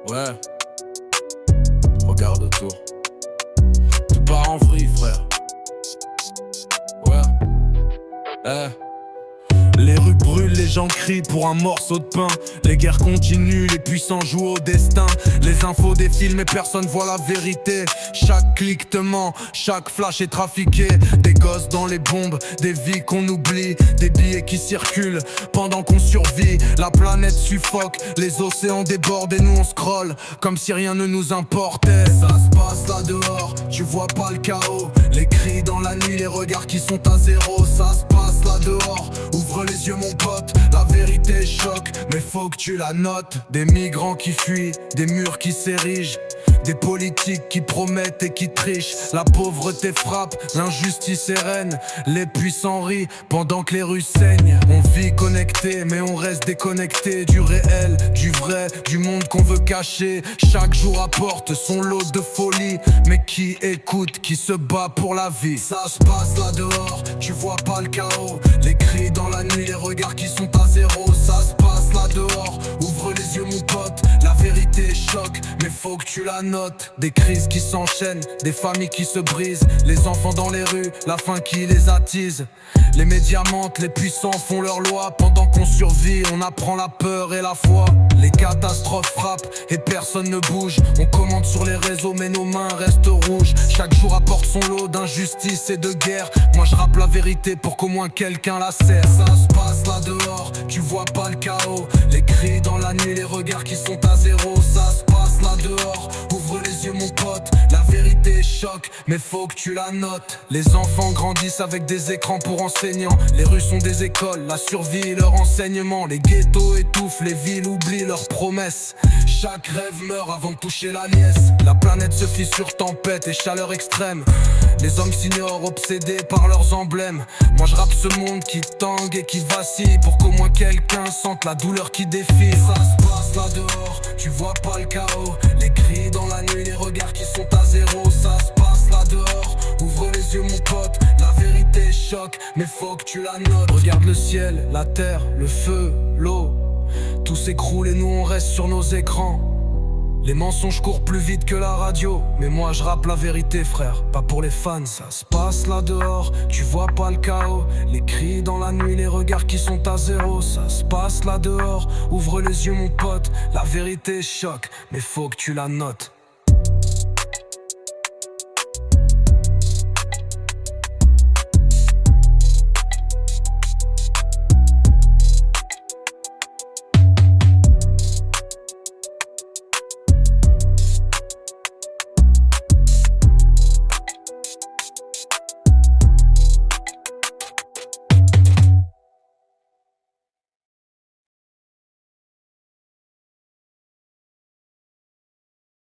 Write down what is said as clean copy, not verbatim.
Ouais, regarde autour. Tout part en vrille, frère. Ouais, eh. Les rues brûlent, les gens crient pour un morceau de pain. Les guerres continuent, les puissants jouent au destin. Les infos défilent mais personne voit la vérité. Chaque clic te ment, chaque flash est trafiqué. Des gosses dans les bombes, des vies qu'on oublie. Des billets qui circulent pendant qu'on survit. La planète suffoque, les océans débordent et nous on scrolle comme si rien ne nous importait. Ça se passe là dehors, tu vois pas le chaos. Les cris dans la nuit, les regards qui sont à zéro. Ça se passe là dehors, ouvre les yeux mon pote, la vérité choque, mais faut que tu la notes. Des migrants qui fuient, des murs qui s'érigent, des politiques qui promettent et qui trichent. La pauvreté frappe, l'injustice est reine. Les puissants rient pendant que les rues saignent. On vit connecté mais on reste déconnecté du réel, du vrai, du monde qu'on veut cacher. Chaque jour apporte son lot de folie, mais qui écoute, qui se bat pour la vie. Ça se passe là dehors, tu vois pas le chaos. Les cris dans la nuit, les regards qui sont à zéro. Ça se passe là dehors, ouvre les yeux mon pote, la vérité choque, mais faut que tu la notes. Des crises qui s'enchaînent, des familles qui se brisent, les enfants dans les rues, la faim qui les attise. Les médias mentent, les puissants font leur loi. Pendant qu'on survit, on apprend la peur et la foi. Les catastrophes frappent et personne ne bouge. On commente sur les réseaux mais nos mains restent rouges. Chaque jour apporte son lot d'injustice et de guerre. Moi je rappe la vérité pour qu'au moins quelqu'un la serre. Ça se passe là dehors, tu vois pas le chaos. Les cris dans la nuit, les regards qui sont à zéro. Ça se passe là dehors, ouvre les yeux mon pote, la vérité choque, mais faut que tu la notes. Les enfants grandissent avec des écrans pour enseignants. Les rues sont des écoles, la survie leur enseignement. Les ghettos étouffent, les villes oublient leurs promesses. Chaque rêve meurt avant de toucher la liesse. La planète se fissure, tempête et chaleur extrême. Les hommes s'ignorent, obsédés par leurs emblèmes. Moi je rappe ce monde qui tangue et qui vacille, pour qu'au moins quelqu'un sente la douleur qui défile. Ça se passe là dehors, tu vois pas le chaos. Les cris dans la nuit, les regards qui sont à zéro. Ça se passe là dehors, ouvre les yeux mon pote, la vérité choque, mais faut que tu la notes. Regarde le ciel, la terre, le feu, l'eau, tout s'écroule et nous on reste sur nos écrans. Les mensonges courent plus vite que la radio, mais moi je rappe la vérité frère, pas pour les fans. Ça se passe là dehors, tu vois pas le chaos. Les cris dans la nuit, les regards qui sont à zéro. Ça se passe là dehors, ouvre les yeux mon pote, la vérité choque, mais faut que tu la notes.